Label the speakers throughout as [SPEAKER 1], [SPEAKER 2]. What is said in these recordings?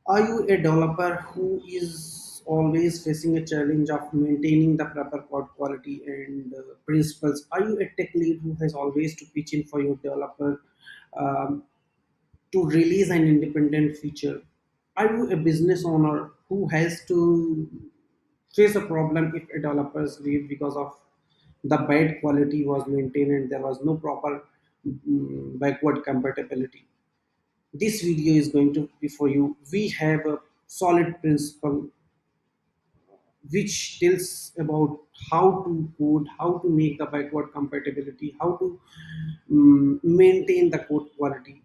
[SPEAKER 1] Are you a developer who is always facing a challenge of maintaining the proper code quality and principles? Are you a tech lead who has always to pitch in for your developer um, to release an independent feature? Are you a business owner who has to face a problem if a developers leave because of the bad quality was maintained and there was no proper backward compatibility? This video is going to be for you. We have a solid principle which tells about how to code, how to make the backward compatibility, how to maintain the code quality.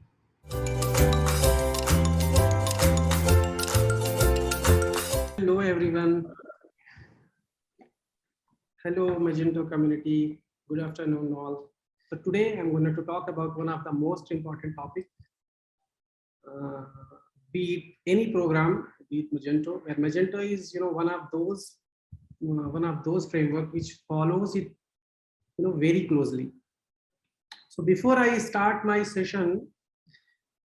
[SPEAKER 1] Hello everyone. Hello Magento community. Good afternoon all. So today I'm going to talk about one of the most important topics, uh, be it any program, be it Magento, where Magento is one of those framework which follows it very closely. So before I start my session,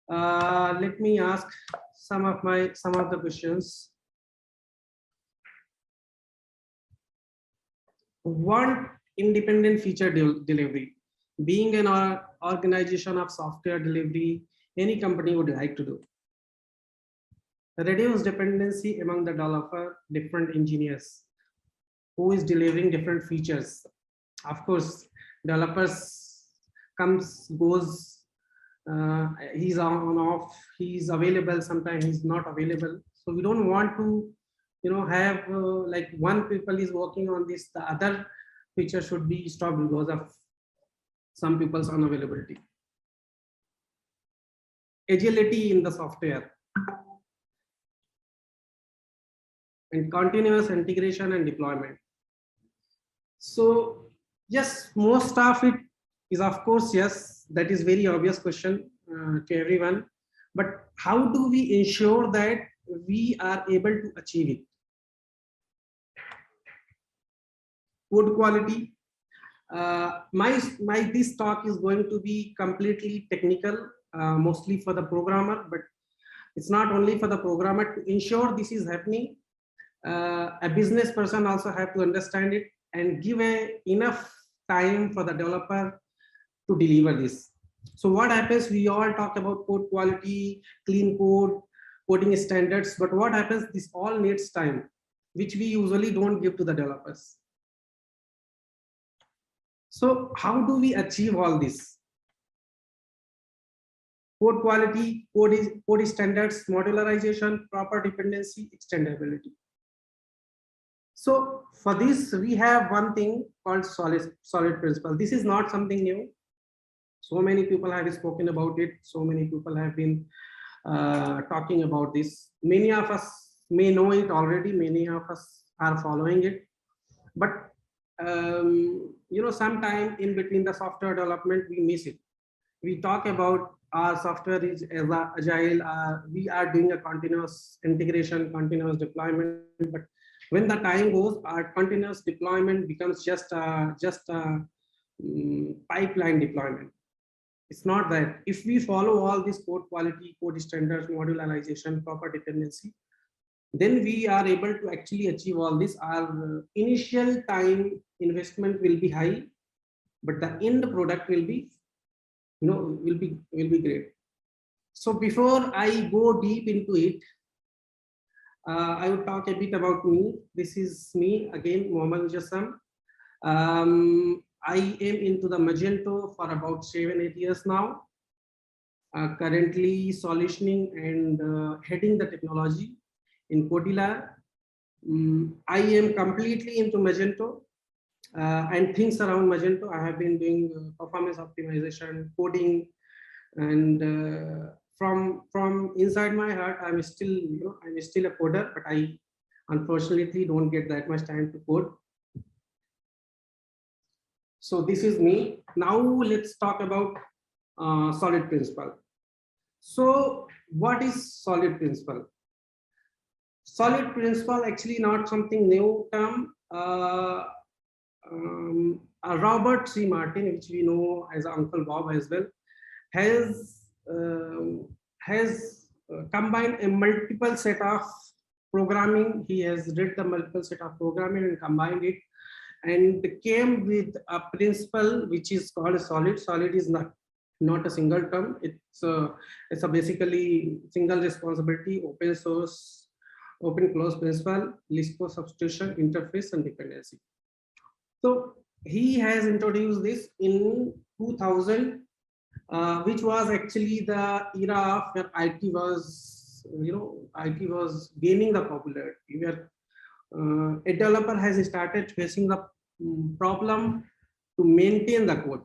[SPEAKER 1] let me ask some of the questions. One, independent feature delivery. Being an organization of software delivery, any company would like to do. Reduce dependency among the developer, different engineers who is delivering different features. Of course, developers comes, goes, he's on off, he's available, sometimes he's not available. So we don't want to have like one people is working on this, the other feature should be stopped because of some people's unavailability. Agility in the software and continuous integration and deployment. So yes, most of it is, of course, yes, that is very obvious question to everyone. But how do we ensure that we are able to achieve it? Code quality. My this talk is going to be completely technical, mostly for the programmer, but it's not only for the programmer. To ensure this is happening, a business person also have to understand it and give enough time for the developer to deliver this. So what happens, we all talk about code quality, clean code, coding standards, but what happens, this all needs time, which we usually don't give to the developers. So how do we achieve all this? Code quality, code standards, modularization, proper dependency, extendability. So for this, we have one thing called solid principle. This is not something new. So many people have spoken about it. So many people have been talking about this. Many of us may know it already. Many of us are following it. But sometime in between the software development, we miss it. We talk about our software is agile. We are doing a continuous integration, continuous deployment. But when the time goes, our continuous deployment becomes just a pipeline deployment. It's not that. If we follow all this code quality, code standards, modularization, proper dependency, then we are able to actually achieve all this. Our initial time investment will be high, but the end product will be will be great. So before I go deep into it, I would talk a bit about me. This is me again, Mujassam. I am into the Magento for about 7-8 years now. Currently solutioning and heading the technology in Codilar. I am completely into Magento and things around Magento. I have been doing performance optimization, coding, and from inside my heart, I'm still a coder, but I unfortunately don't get that much time to code. So this is me. Now let's talk about solid principle. So what is solid principle? Solid principle actually not something new term. Robert C. Martin, which we know as Uncle Bob as well, has combined a multiple set of programming. He has read the multiple set of programming and combined it and came with a principle which is called solid. Solid is not a single term. It's a basically single responsibility, open source, open close principle, Lispo substitution, interface, and dependency. So he has introduced this in 2000, which was actually the era of where IT was, IT was gaining the popularity. Where a developer has started facing the problem to maintain the code.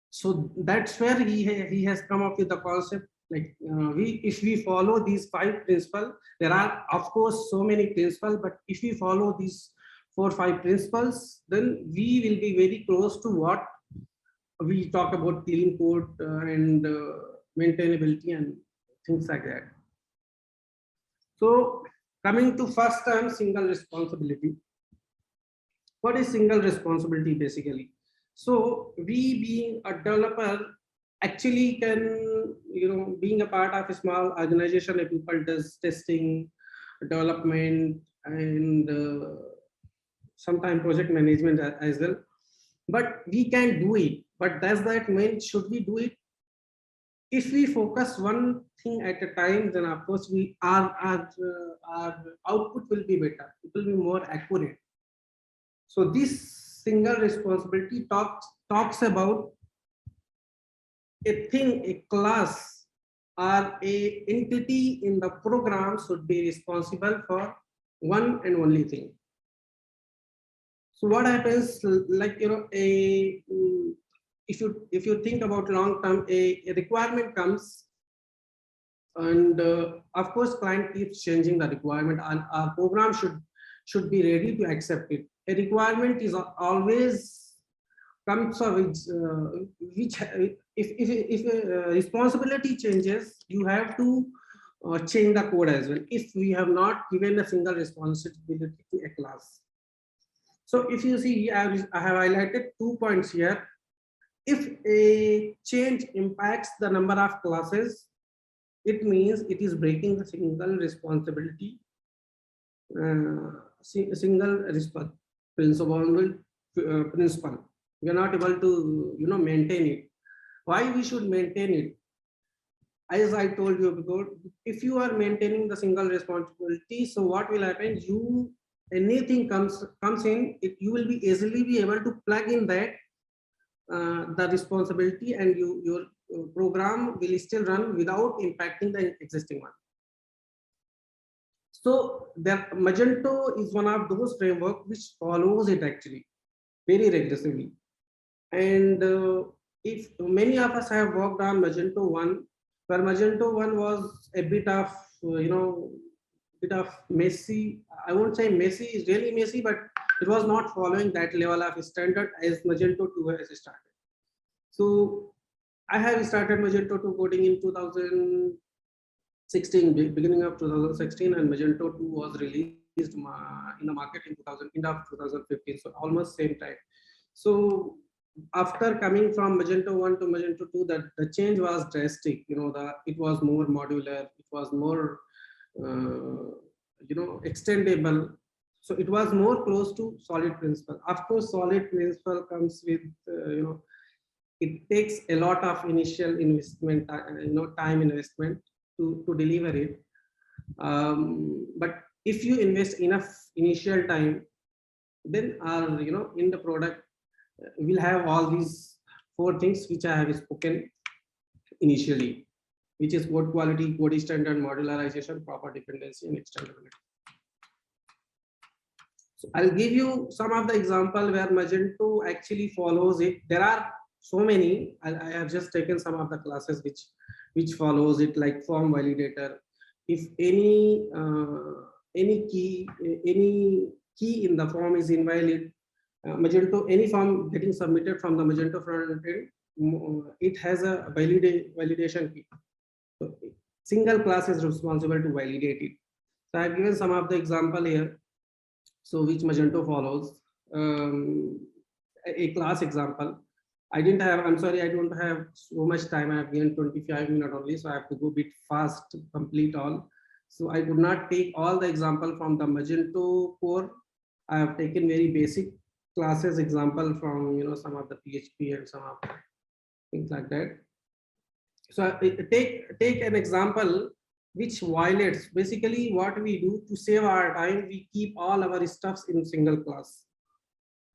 [SPEAKER 1] So that's where he has come up with the concept, like if we follow these 5 principles, there are of course so many principles, but if we follow these 4 or 5 principles, then we will be very close to what we talk about, clean code and maintainability and things like that. So coming to first term, single responsibility. What is single responsibility basically? So we being a developer actually can, being a part of a small organization, if people does testing, development, and sometimes project management as well. But we can do it. But does that mean should we do it? If we focus one thing at a time, then of course our output will be better. It will be more accurate. So this single responsibility talks about a thing, a class or a entity in the program should be responsible for one and only thing. So what happens, like, if you think about long term, a requirement comes, and of course client keeps changing the requirement, and our program should be ready to accept it. A requirement is always comes which if responsibility changes, you have to change the code as well, if we have not given a single responsibility to a class. So if you see, I have highlighted 2 points here. If a change impacts the number of classes, it means it is breaking the single responsibility, principle. We are not able to, maintain it. Why we should maintain it? As I told you before, if you are maintaining the single responsibility, so what will happen? Anything comes in, you will be easily be able to plug in that the responsibility, and your program will still run without impacting the existing one. So Magento is one of those frameworks which follows it actually very regressively. And if many of us have worked on Magento 1, where Magento 1 was a bit of, bit of messy. I won't say messy, is really messy, but it was not following that level of standard as Magento 2 has started. So I have started Magento 2 coding in 2016, beginning of 2016, and Magento 2 was released in the market in end of 2015, so almost same time. So after coming from Magento 1 to Magento 2, the change was drastic. It was more modular, it was more extendable. So it was more close to solid principle. Of course, solid principle comes with it takes a lot of initial investment, time investment to deliver it. But if you invest enough initial time, then in the product we'll have all these 4 things which I have spoken initially, which is code quality, code standard, modularization, proper dependency, and extendability. So I'll give you some of the example where Magento actually follows it. There are so many. I have just taken some of the classes which follows it, like form validator. If any key in the form is invalid, Magento, any form getting submitted from the Magento front end, it has a validation key. So single class is responsible to validate it. So I've given some of the example here. So which Magento follows. A class example. I'm sorry, I don't have so much time. I have given 25 minutes only, so I have to go a bit fast to complete all. So I could not take all the example from the Magento core. I have taken very basic classes example from some of the PHP and some of things like that. So take an example which violates basically what we do to save our time. We keep all our stuffs in single class,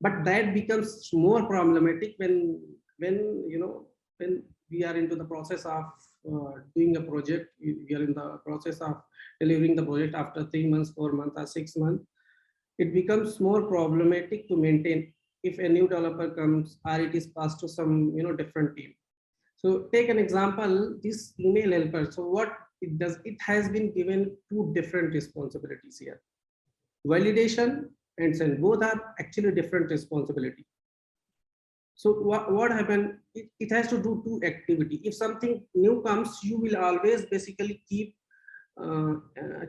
[SPEAKER 1] but that becomes more problematic when when we are into the process of doing a project. We are in the process of delivering the project after 3 months, 4 months, or 6 months. It becomes more problematic to maintain if a new developer comes or it is passed to some different team. So take an example, this email helper. So what it does, it has been given two different responsibilities here. Validation and send, both are actually different responsibility. So what happened, it has to do two activity. If something new comes, you will always basically keep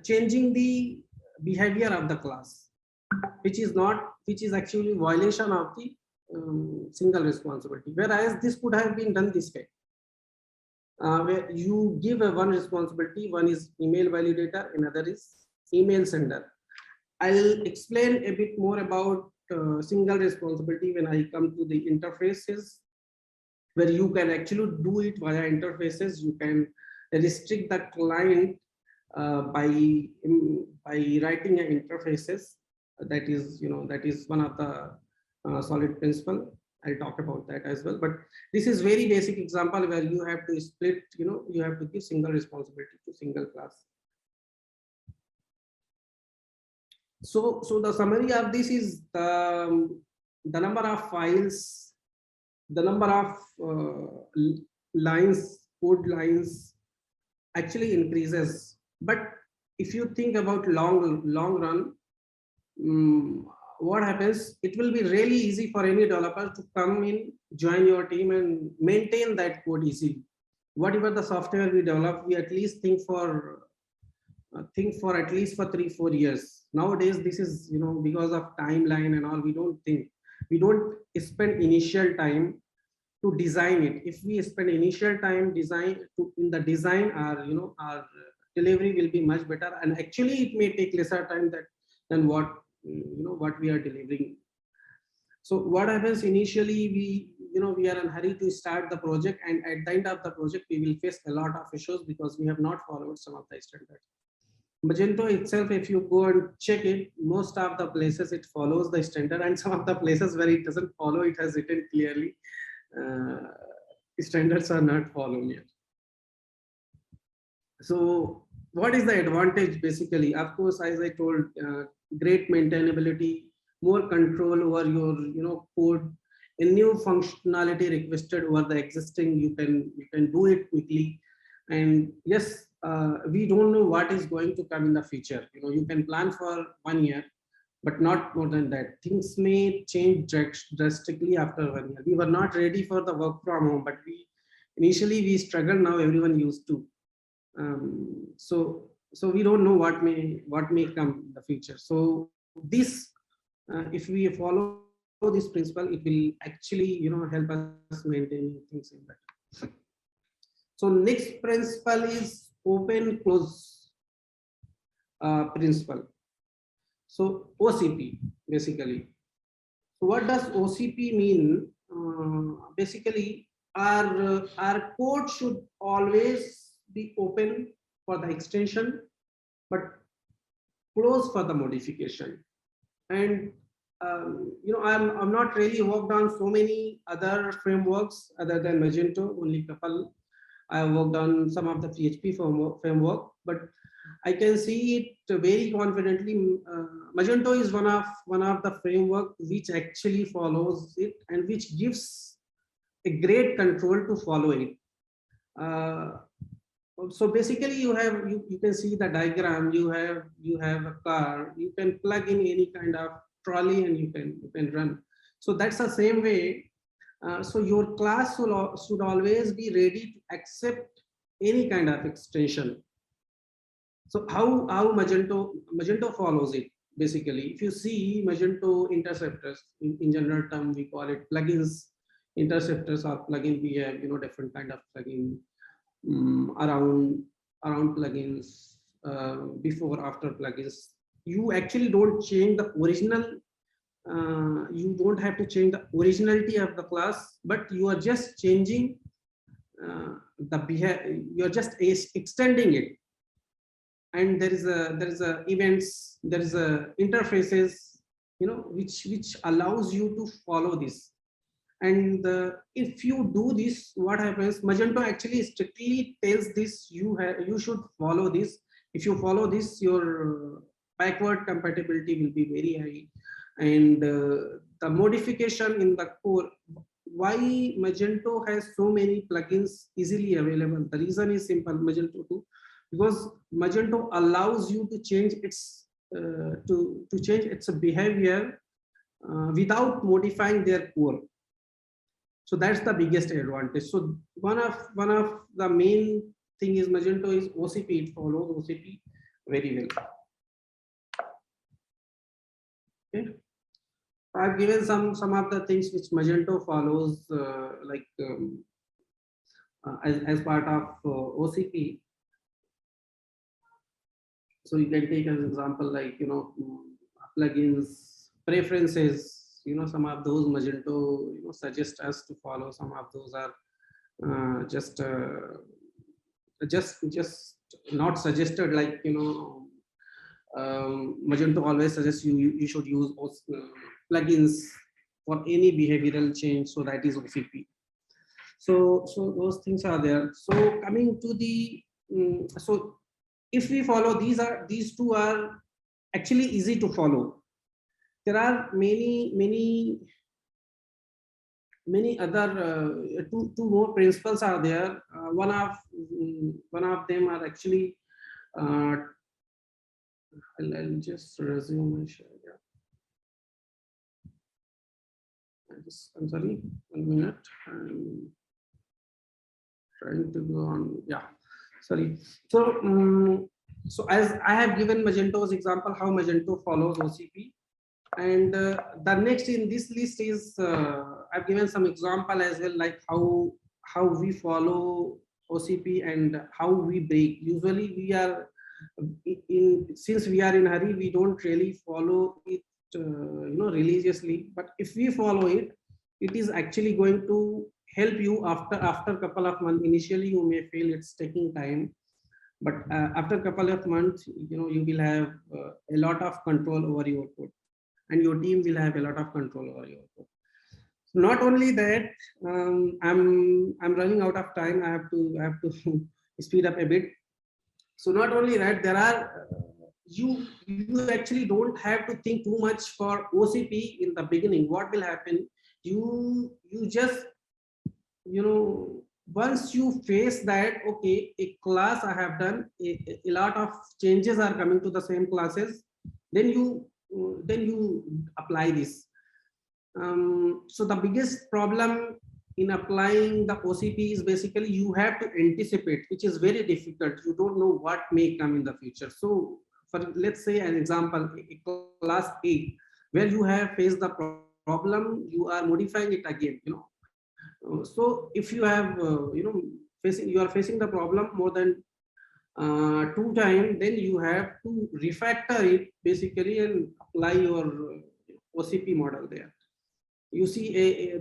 [SPEAKER 1] changing the behavior of the class, which is actually violation of the single responsibility. Whereas this could have been done this way. Where you give a one responsibility, one is email validator, another is email sender. I'll explain a bit more about single responsibility when I come to the interfaces, where you can actually do it via interfaces. You can restrict the client by writing an interfaces. That is one of the solid principle. I'll talk about that as well, but this is very basic example where you have to split, you have to give single responsibility to single class. So the summary of this is the number of files, the number of code lines actually increases. But if you think about long run, what happens, it will be really easy for any developer to come in, join your team and maintain that code easily. Whatever the software we develop, we at least think for at least for 3-4 years. Nowadays, this is, because of timeline and all, we don't spend initial time to design it. If we spend initial time in the design, our delivery will be much better. And actually it may take lesser time than what we are delivering. So what happens initially, we are in a hurry to start the project, and at the end of the project we will face a lot of issues because we have not followed some of the standards. Magento itself, if you go and check it, most of the places it follows the standard, and some of the places where it doesn't follow, it has written clearly standards are not followed yet. So what is the advantage basically? Of course, as I told, great maintainability, more control over your code, a new functionality requested over the existing, you can do it quickly. And yes, we don't know what is going to come in the future. You can plan for 1 year, but not more than that. Things may change drastically after 1 year. We were not ready for the work from home, but initially we struggled. Now everyone used to. So we don't know what may come in the future. So this, if we follow this principle, it will actually help us maintain things in that. So next principle is OpenClose principle. So OCP basically. So what does OCP mean? Basically, our code should always be open for the extension, but close for the modification. And I'm not really worked on so many other frameworks other than Magento, only couple. I worked on some of the PHP framework, but I can see it very confidently. Magento is one of the framework which actually follows it and which gives a great control to follow it. So basically, you can see the diagram. You have a car. You can plug in any kind of trolley and you can run. So that's the same way. So your class should always be ready to accept any kind of extension. So how Magento follows it basically. If you see Magento interceptors, in general term we call it plugins. interceptors or plugin, we have different kind of plugin around plugins, before after plugins. You actually don't change the original, you don't have to change the originality of the class, but you are just changing the behavior, you're just extending it. And there is a events, there is a interfaces, which allows you to follow this. And if you do this, what happens, Magento actually strictly tells this, you should follow this. If you follow this, your backward compatibility will be very high. And the modification in the core, why Magento has so many plugins easily available, the reason is simple. Magento 2, because Magento allows you to change its to change its behavior without modifying their core. So that's the biggest advantage. So one of the main thing is Magento is OCP. It follows OCP very well. Okay. I've given some of the things which Magento follows, like as part of OCP. So you can take an example like plugins, preferences. Some of those Magento suggest us to follow. Some of those are just not suggested, like Magento always suggests you should use plugins for any behavioral change, so that is OCP. So those things are there. So coming to the so if we follow these two are actually easy to follow. There are many other two more principles are there. One of them are actually I'll just resume my share. Yeah. I'm sorry, 1 minute. I'm trying to go on. Yeah, sorry. So so as I have given Magento's example, how Magento follows OCP. And the next in this list is I've given some example as well, like how we follow OCP and how we break. Usually we are since we are in a hurry, we don't really follow it religiously, but if we follow it, it is actually going to help you after a couple of months. Initially you may feel it's taking time, but after a couple of months, you will have a lot of control over your code, and your team will have a lot of control over your code. So not only that, I'm running out of time. I have to speed up a bit. So not only that, there are you actually don't have to think too much for OCP in the beginning. What will happen? You just once you face that, okay, a class I have done, a lot of changes are coming to the same classes, then you apply this. So the biggest problem in applying the OCP is basically you have to anticipate, which is very difficult. You don't know what may come in the future. So for let's say an example, a class A, where you have faced the problem, you are modifying it again. So if you have you are facing the problem more than 2 times, then you have to refactor it basically and apply your OCP model there. You see,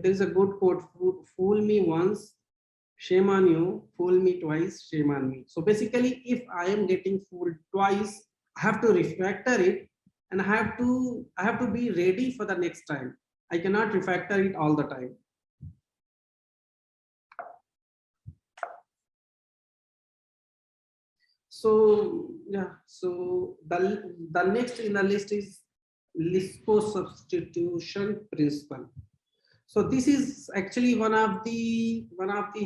[SPEAKER 1] there is a good quote: "Fool me once, shame on you; fool me twice, shame on me." So basically, if I am getting fooled twice, I have to refactor it, and I have to be ready for the next time. I cannot refactor it all the time. So yeah, so the next in the list is Lispo substitution principle. So this is actually one of the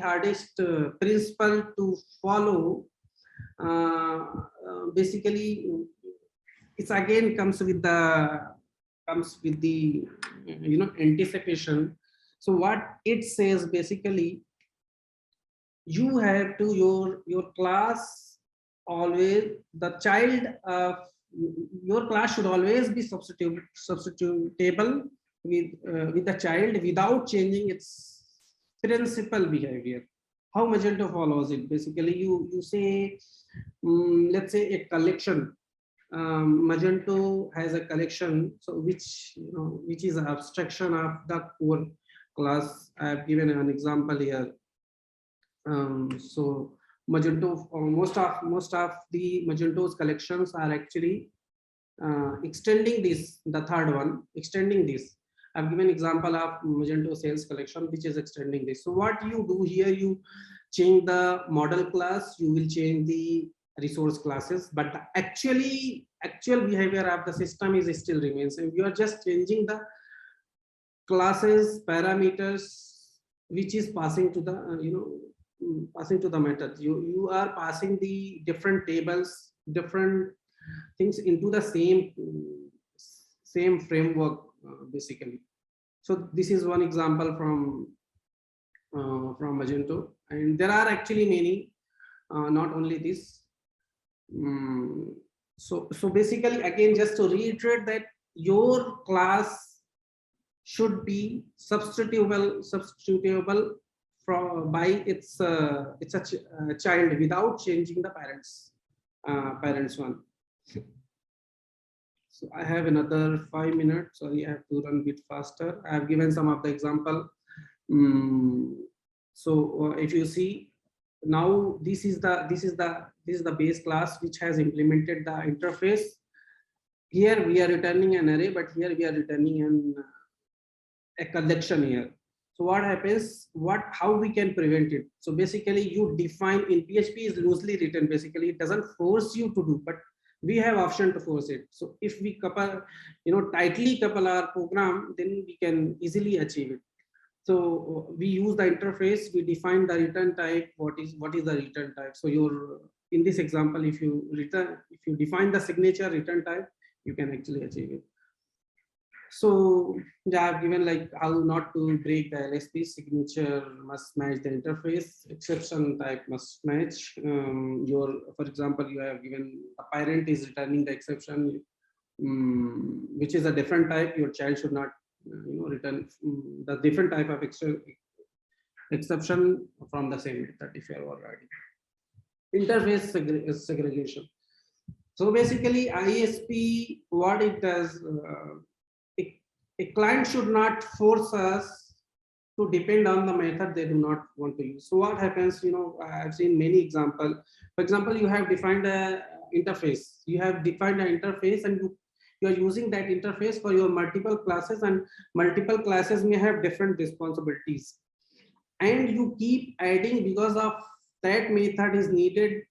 [SPEAKER 1] hardest principle to follow. Basically, it's again comes with the anticipation. So what it says basically, you have to your class always, the child of your class should always be substitutable with the child without changing its principal behavior. How Magento follows it? Basically, you say, let's say a collection. Magento has a collection, so which is an abstraction of the core class. I have given an example here. So Magento, most of the Magento's collections are actually extending this. The third one, extending this. I've given example of Magento sales collection, which is extending this. So what you do here, you change the model class, you will change the resource classes, but the actual behavior of the system is still remains, and you are just changing the classes parameters, which is passing to the passing to the method. You are passing the different tables, different things into the same framework, basically. So this is one example from Magento, and there are actually many, not only this. So basically, again, just to reiterate that your class should be substitutable from by its a child without changing the parents one. So I have another 5 minutes. Sorry, I have to run a bit faster. I have given some of the example. So if you see now, this is the base class which has implemented the interface. Here we are returning an array, but here we are returning a collection here. So what happens? How we can prevent it? So basically, you define in PHP is loosely written. Basically, it doesn't force you to do, but we have option to force it. So if we couple, tightly couple our program, then we can easily achieve it. So we use the interface, we define the return type. What is the return type? So in this example, if you define the signature return type, you can actually achieve it. So yeah, I've given like how not to break the LSP. Signature must match the interface, exception type must match. For example, you have given a parent is returning the exception, which is a different type. Your child should not return the different type of exception from the same method if you are already. Interface segregation. So basically, ISP, what it does, a client should not force us to depend on the method they do not want to use. So what happens, I've seen many examples. For example, you have defined a interface. You have defined an interface, and you are using that interface for your multiple classes, and multiple classes may have different responsibilities. And you keep adding, because of that method is needed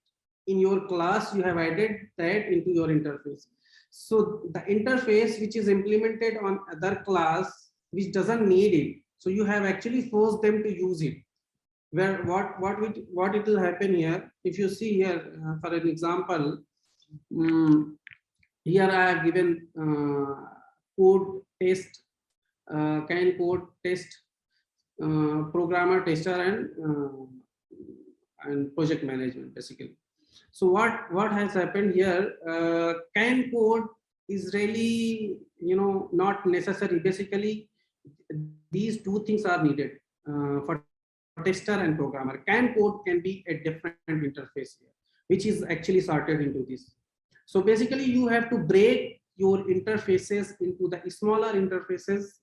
[SPEAKER 1] in your class, you have added that into your interface. So the interface which is implemented on other class which doesn't need it, so you have actually forced them to use it. Where what it will happen here, if you see here, for an example, here I have given code test, kind code test, programmer tester, and project management, basically. So what has happened here? Kind code is really not necessary. Basically, these two things are needed for tester and programmer. Kind code can be a different interface here, which is actually sorted into this. So basically, you have to break your interfaces into the smaller interfaces,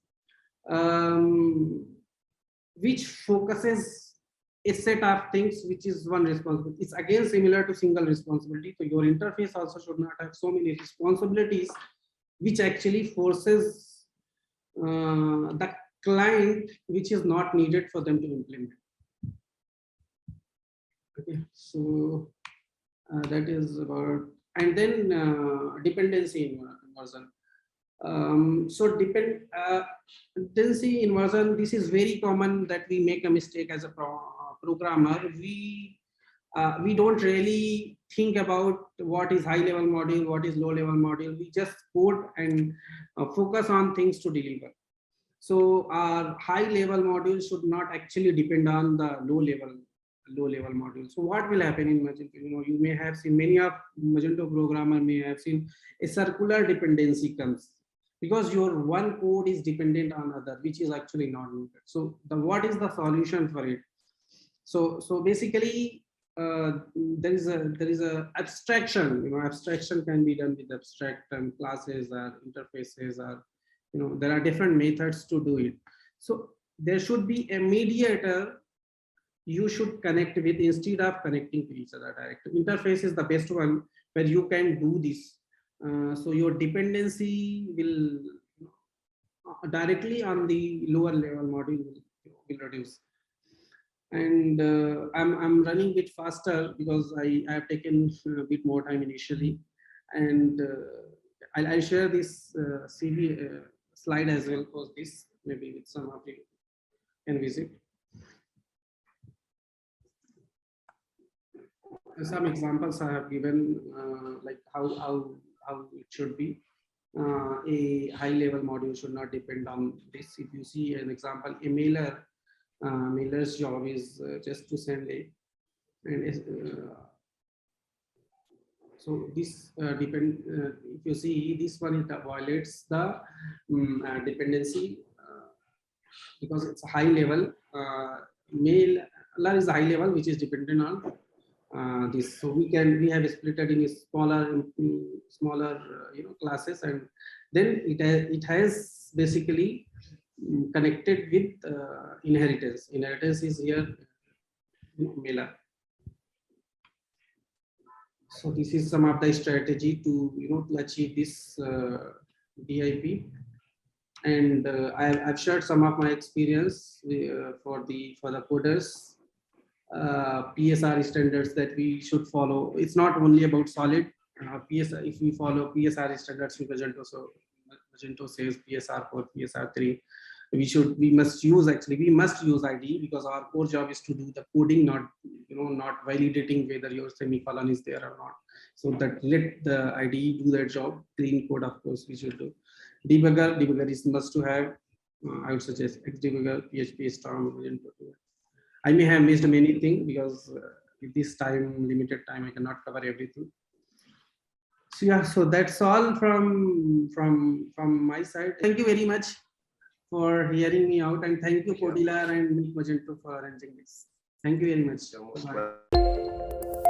[SPEAKER 1] which focuses a set of things, which is one responsibility. It's again similar to single responsibility. So your interface also should not have so many responsibilities, which actually forces the client, which is not needed for them to implement. Okay, so that is about, and then dependency inversion. So dependency inversion, this is very common that we make a mistake as a programmer. We don't really think about what is high level module, what is low level module. We just code and focus on things to deliver. So our high level module should not actually depend on the low level module. So what will happen in Magento? You may have seen, many of Magento programmer may have seen a circular dependency comes. because your one code is dependent on other, which is actually not needed. So what is the solution for it? So basically, there is a abstraction. Abstraction can be done with abstract classes or interfaces, or there are different methods to do it. So there should be a mediator you should connect with instead of connecting to each other directly. Interface is the best one where you can do this. So your dependency will directly on the lower level module will reduce. And I'm running a bit faster because I have taken a bit more time initially, and I'll share this CV slide as well for this, maybe with some of you can visit. Some examples I have given, like how it should be. A high level module should not depend on this. If you see an example, a mailer's job is just to send a, and so this if you see this one, it violates the dependency because it's a high level. Mailer is a high level which is dependent on this. So we have split it in smaller classes, and then it has basically connected with inheritance. Inheritance is here mailer. So this is some of the strategy to to achieve this DIP, and I've shared some of my experience for the coders. PSR standards that we should follow. It's not only about solid PSR. If we follow PSR standards in Magento, so Magento says PSR for PSR 3. We must use IDE because our core job is to do the coding, not not validating whether your semicolon is there or not. So that let the IDE do their job. Clean code, of course, we should do. Debugger is must to have. I would suggest Xdebugger, PHP Storm, Magento. I may have missed many things because with this limited time, I cannot cover everything. So yeah, so that's all from my side. Thank you very much for hearing me out, and thank you Codilar and Magento for arranging this. Thank you very much. Bye.